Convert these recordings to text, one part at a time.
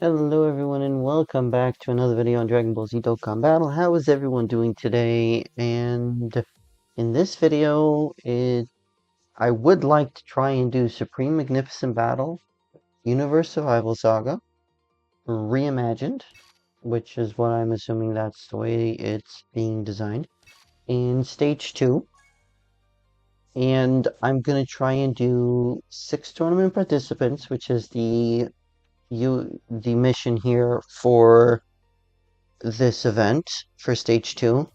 Hello everyone and welcome back to another video on Dragon Ball Z Dokkan Battle. How is everyone doing today? And in this video, I would like to try and do Supreme Magnificent Battle, Universe Survival Saga, Reimagined, which is what I'm assuming that's the way it's being designed, in Stage 2. And I'm going to try and do 6 tournament participants, which is the mission here for this event for stage 2,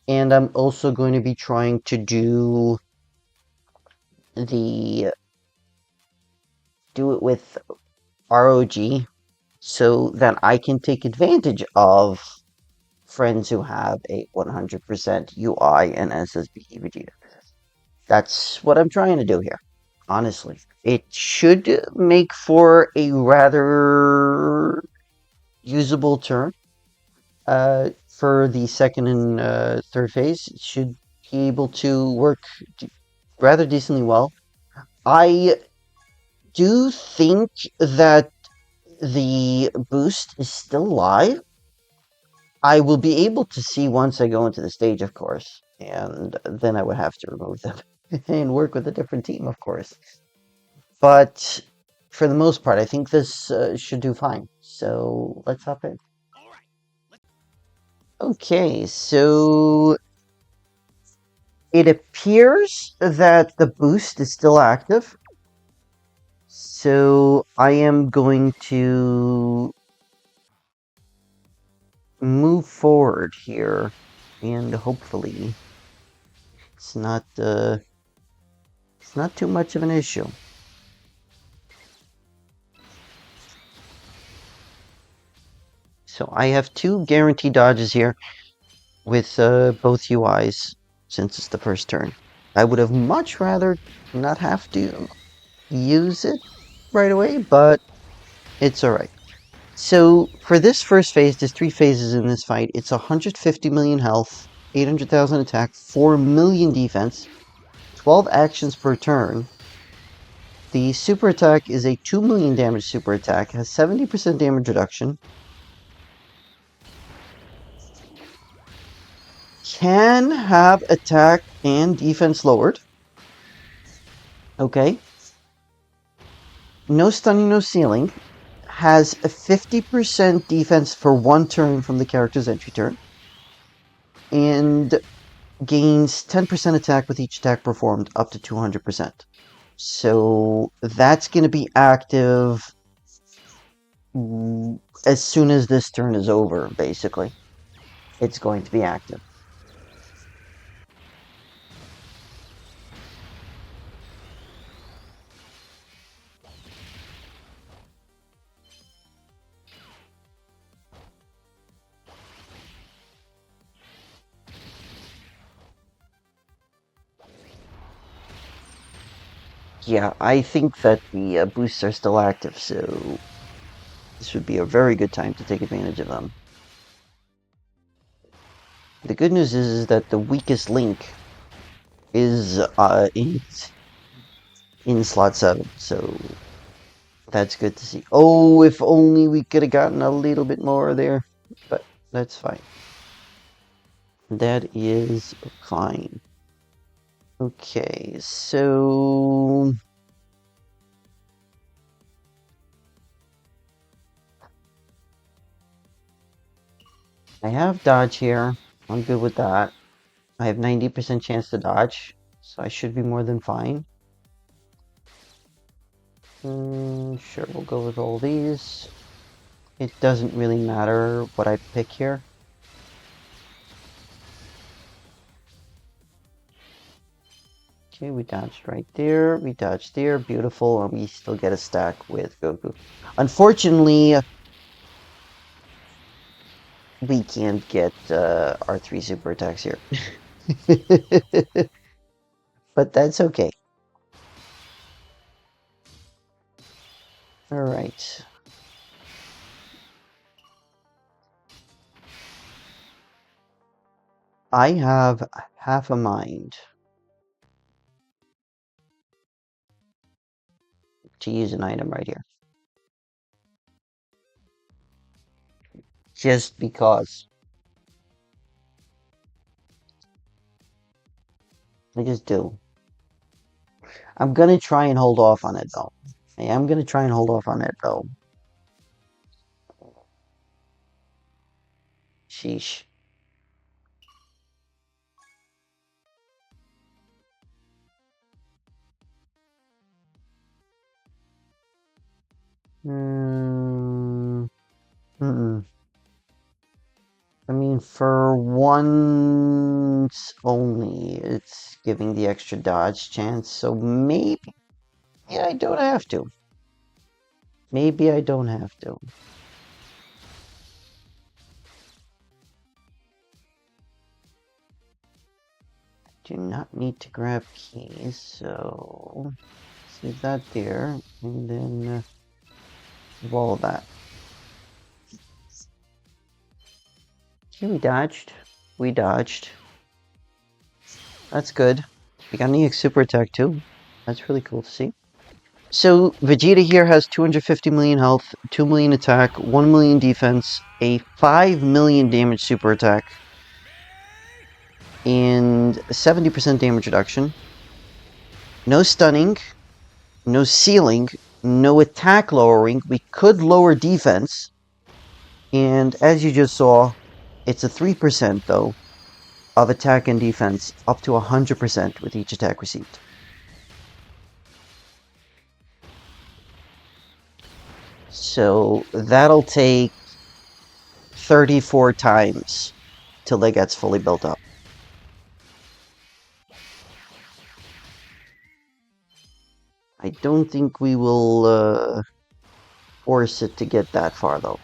and I'm also going to be trying to do it with ROG so that I can take advantage of friends who have a 100% UI and SSB Vegeta. That's what I'm trying to do here, honestly. It should make for a rather usable turn. For the second and third phase, it should be able to work rather decently well. I do think that the boost is still live. I will be able to see once I go into the stage, of course, and then I would have to remove them and work with a different team, of course. But for the most part, I think this should do fine. So let's hop in. Okay, so it appears that the boost is still active. So I am going to move forward here, and hopefully it's not too much of an issue. So I have 2 guaranteed dodges here with both UIs since it's the first turn. I would have much rather not have to use it right away, but it's alright. So for this first phase, there's 3 phases in this fight. It's 150 million health, 800,000 attack, 4 million defense, 12 actions per turn. The super attack is a 2 million damage super attack, has 70% damage reduction. Can have attack and defense lowered. Okay. No stunning, no ceiling. Has a 50% defense for 1 turn from the character's entry turn. And gains 10% attack with each attack performed up to 200%. So that's going to be active as soon as this turn is over, basically. It's going to be active. Yeah, I think that the boosts are still active, so this would be a very good time to take advantage of them. The good news is that the weakest link is in slot 7, so that's good to see. Oh, if only we could have gotten a little bit more there, but that's fine. That is fine. Okay, so I have dodge here. I'm good with that. I have 90% chance to dodge, so I should be more than fine. Sure, we'll go with all these. It doesn't really matter what I pick here. Okay, we dodged right there. We dodged there. Beautiful. And we still get a stack with Goku. Unfortunately, we can't get our 3 super attacks here. But that's okay. Alright. I have half a mind to use an item right here. just because. I just do. I'm gonna try and hold off on it though. I am gonna try and hold off on it though. Sheesh. Hmm. Mm-mm. I mean, for once only, it's giving the extra dodge chance, so maybe I don't have to. Maybe I don't have to. Do not need to grab keys, so leave that there, and then roll that. Okay, we dodged. We dodged. That's good. We got an EX super attack too. That's really cool to see. So Vegeta here has 250 million health, 2 million attack, 1 million defense, a 5 million damage super attack, and 70% damage reduction. No stunning, no sealing, no attack lowering. We could lower defense. And as you just saw, it's a 3% though of attack and defense, up to 100% with each attack received. So that'll take 34 times till it gets fully built up. I don't think we will force it to get that far though.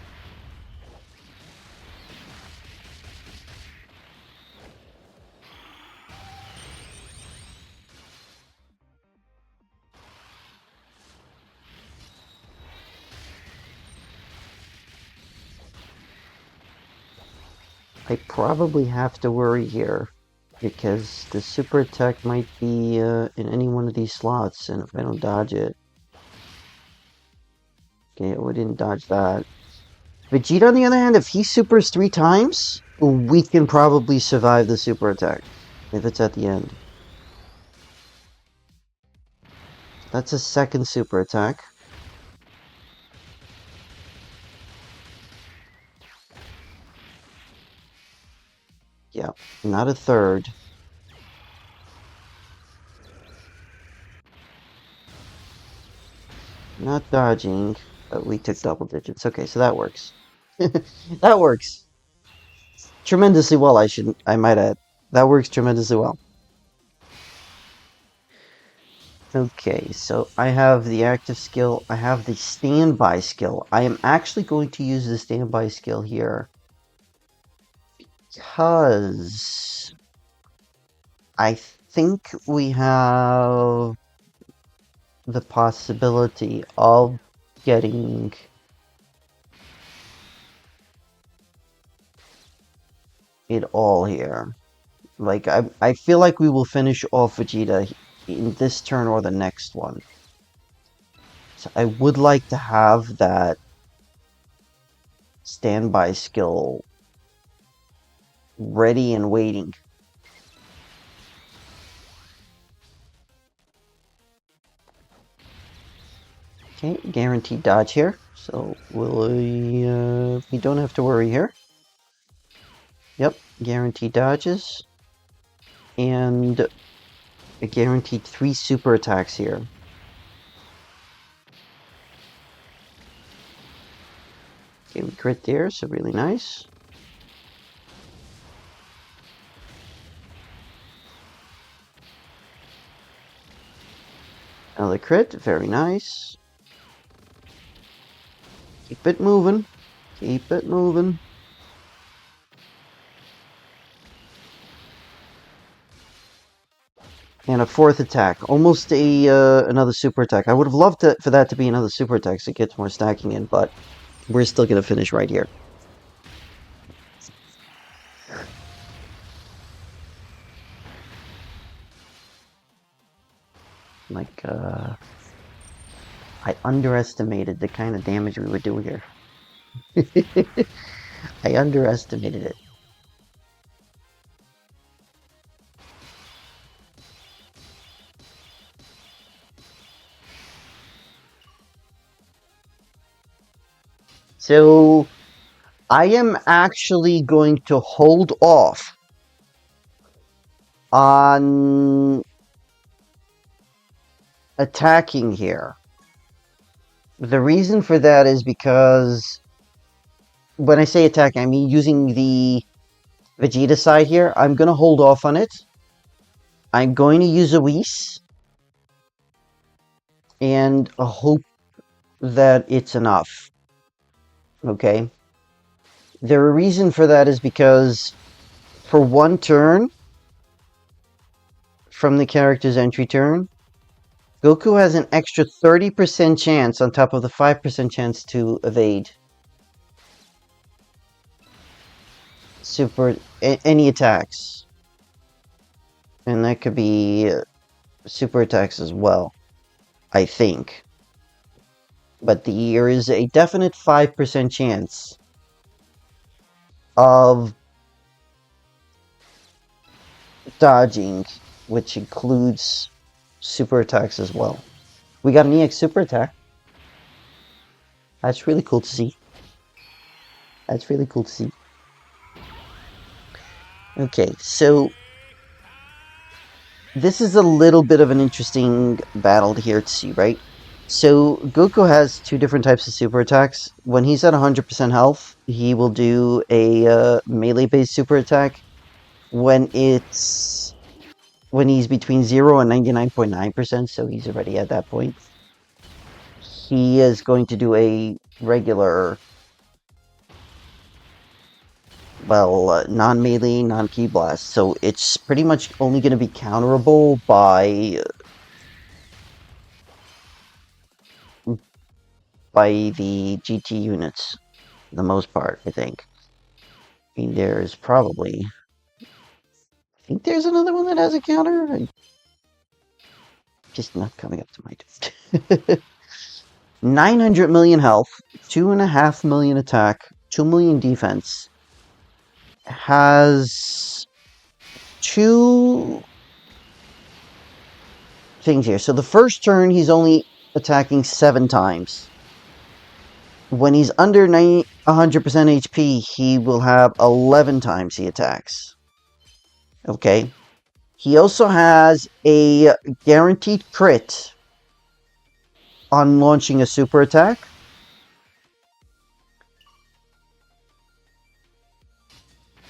I probably have to worry here, because the super attack might be in any one of these slots, and if I don't dodge it... Okay, we didn't dodge that. Vegeta, on the other hand, if he supers 3 times, we can probably survive the super attack, if it's at the end. That's a second super attack. Yeah, not a third. Not dodging, but we took double digits. Okay, so that works. That works tremendously well, I might add. That works tremendously well. Okay, so I have the active skill, I have the standby skill. I am actually going to use the standby skill here because I think we have the possibility of getting it all here. Like, I feel like we will finish off Vegeta in this turn or the next one. So I would like to have that standby skill ready and waiting. Okay, guaranteed dodge here, so we don't have to worry here. Yep, guaranteed dodges, and a guaranteed 3 super attacks here. Okay, we crit there, so really nice. Another crit, very nice. Keep it moving. Keep it moving. And a 4th attack. Almost a another super attack. I would have loved for that to be another super attack so it gets more stacking in, but we're still going to finish right here. Like, I underestimated the kind of damage we would do here. I underestimated it. So I am actually going to hold off on attacking here. The reason for that is because when I say attack, I mean using the Vegeta side here. I'm going to hold off on it. I'm going to use a Whis and hope that it's enough. Okay? The reason for that is because for one turn from the character's entry turn, Goku has an extra 30% chance on top of the 5% chance to evade any attacks. And that could be super attacks as well, I think. But there is a definite 5% chance of dodging, which includes super attacks as well. We got an EX super attack. That's really cool to see. That's really cool to see. Okay, so this is a little bit of an interesting battle here to see, right? So Goku has two different types of super attacks. When he's at 100% health, he will do a melee-based super attack. When he's between 0 and 99.9%, so he's already at that point, he is going to do a regular, well, non-melee, non-ki blast. So it's pretty much only going to be counterable by the GT units, for the most part, I think. I mean, there's probably... I think there's another one that has a counter. I'm just not coming up to my... 900 million health, 2.5 million attack, 2 million defense. Has two things here. So the first turn, he's only attacking 7 times. When he's under 100% HP, he will have 11 times he attacks. Okay. He also has a guaranteed crit on launching a super attack.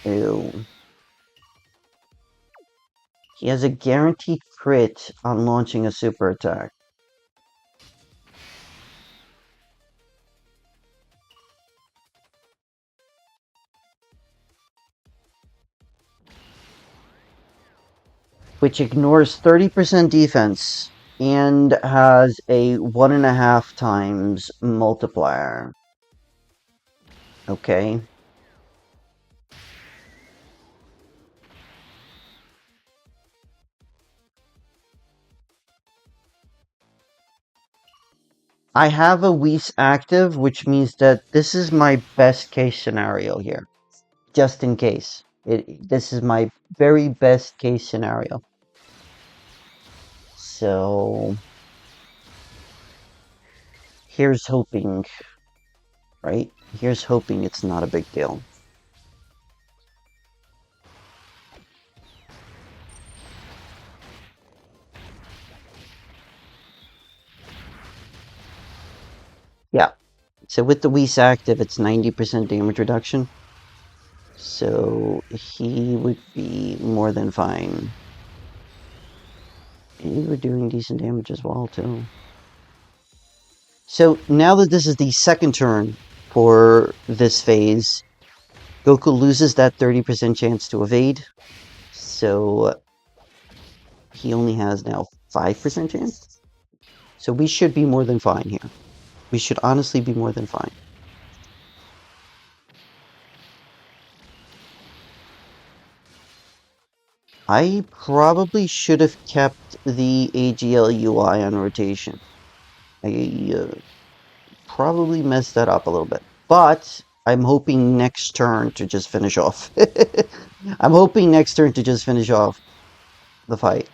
Ew. He has a guaranteed crit on launching a super attack. Which ignores 30% defense and has a 1.5 times multiplier. Okay. I have a Whis active, which means that this is my best case scenario here. Just in case. This is my very best case scenario. So... here's hoping, right? Here's hoping it's not a big deal. Yeah. So with the Whis active, it's 90% damage reduction. So he would be more than fine. And you were doing decent damage as well, too. So now that this is the second turn for this phase, Goku loses that 30% chance to evade. So he only has now 5% chance. So we should be more than fine here. We should honestly be more than fine. I probably should have kept the AGL UI on rotation. I probably messed that up a little bit. But I'm hoping next turn to just finish off. I'm hoping next turn to just finish off the fight.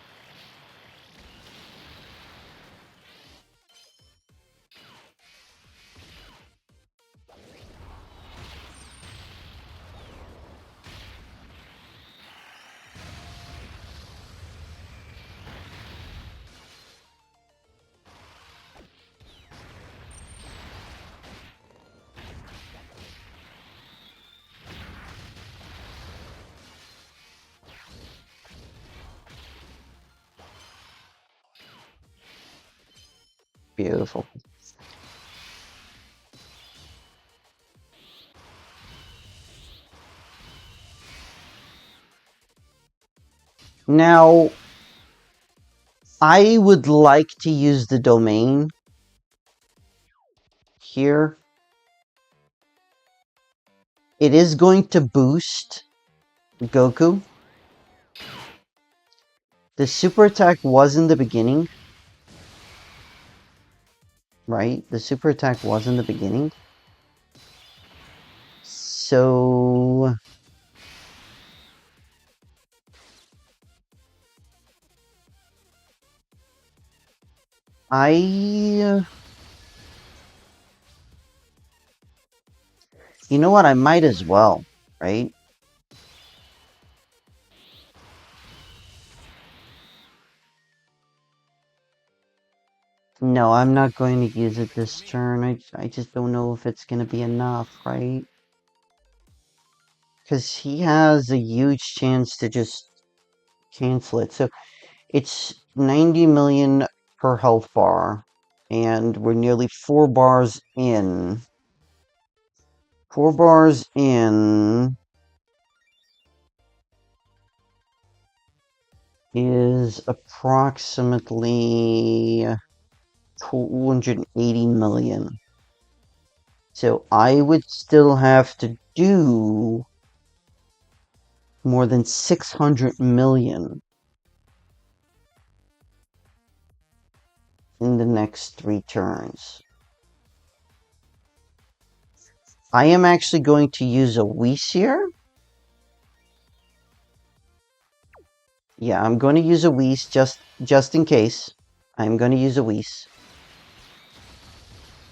Beautiful. Now, I would like to use the domain here. It is going to boost Goku. The super attack was in the beginning. Right? The super attack was in the beginning. So... You know what? I might as well, right? No, I'm not going to use it this turn. I just don't know if it's going to be enough, right? Because he has a huge chance to just cancel it. So it's 90 million per health bar. And we're nearly 4 bars in. 4 bars in is approximately 280 million. So I would still have to do more than 600 million in the next 3 turns. I am actually going to use a Whis here. Yeah, I'm going to use a Whis just in case. I'm going to use a Whis.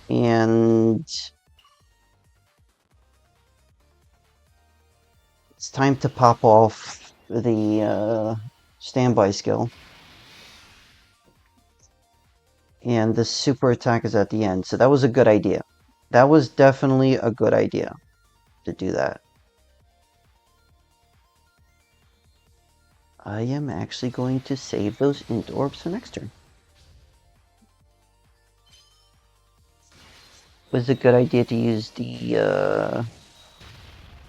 And it's time to pop off the standby skill. And the super attack is at the end. So that was a good idea. That was definitely a good idea to do that. I am actually going to save those int orbs for next turn. Was it a good idea to use the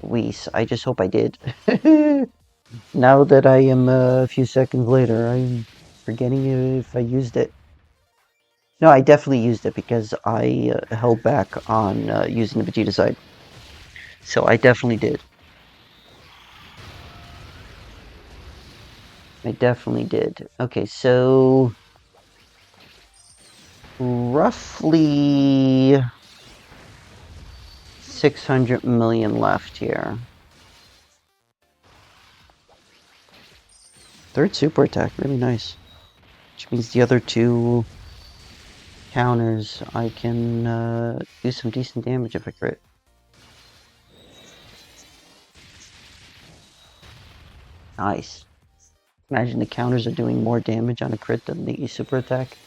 Whis? I just hope I did. Now that I am a few seconds later, I'm forgetting if I used it. No, I definitely used it because I held back on using the Vegeta side. So I definitely did. I definitely did. Okay, so roughly 600 million left here. Third super attack, really nice. Which means the other 2 counters, I can do some decent damage if I crit. Nice. Imagine the counters are doing more damage on a crit than the super attack.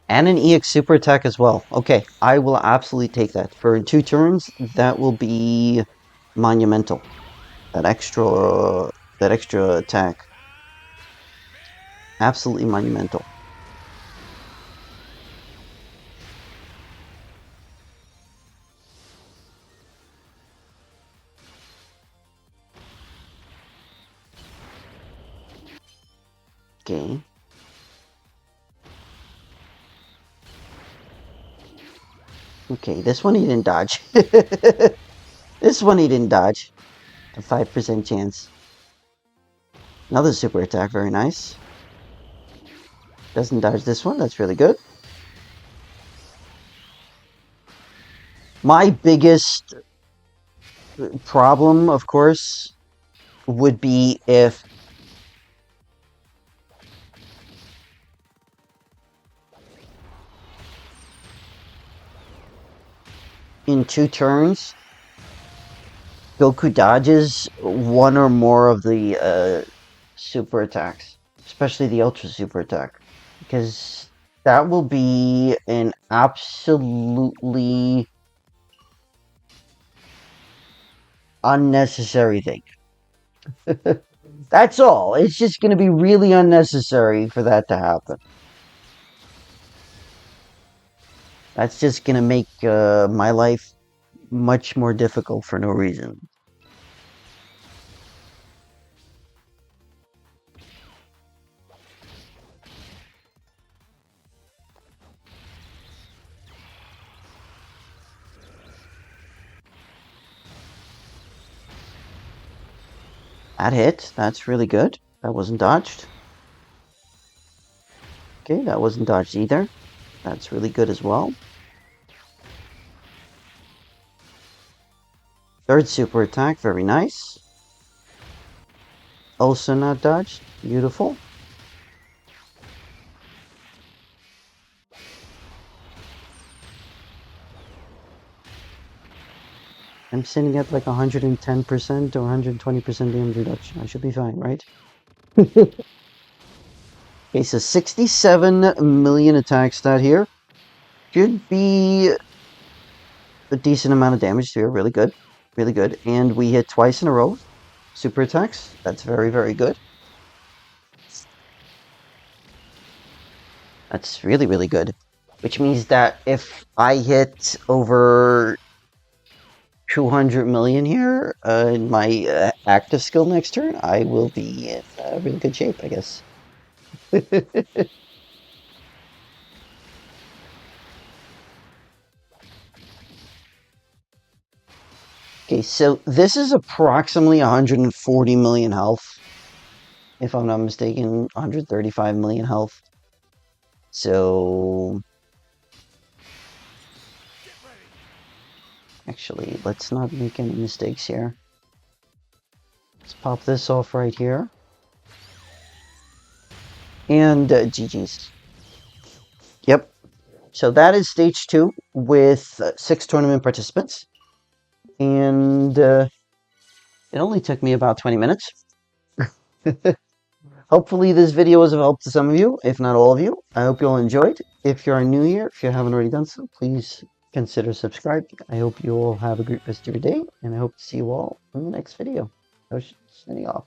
And an EX super attack as well. Okay, I will absolutely take that. For 2 turns, that will be monumental. That extra attack. Absolutely monumental. Okay. Okay, this one he didn't dodge. This one he didn't dodge. A 5% chance. Another super attack, very nice. Doesn't dodge this one, that's really good. My biggest problem, of course, would be if in 2 turns Goku dodges one or more of the super attacks, especially the ultra super attack, because that will be an absolutely unnecessary thing. That's all. It's just going to be really unnecessary for that to happen. That's just going to make my life much more difficult for no reason. That hit. That's really good. That wasn't dodged. Okay, that wasn't dodged either. That's really good as well. Third super attack. Very nice. Also not dodged. Beautiful. I'm sitting at like 110% or 120% damage reduction. I should be fine, right? Okay, so 67 million attack stat here. Should be a decent amount of damage here. Really good. Really good. And we hit twice in a row. Super attacks. That's very, very good. That's really, really good. Which means that if I hit over 200 million here in my active skill next turn, I will be in really good shape, I guess. Okay, so this is approximately 140 million health. If I'm not mistaken, 135 million health. So actually, let's not make any mistakes here. Let's pop this off right here. And GG's. Yep. So that is stage 2 with 6 tournament participants. And it only took me about 20 minutes. Hopefully this video was of help to some of you, if not all of you. I hope you all enjoyed. If you are new here, if you haven't already done so, please consider subscribing. I hope you all have a great rest of your day, and I hope to see you all in the next video. I was signing off.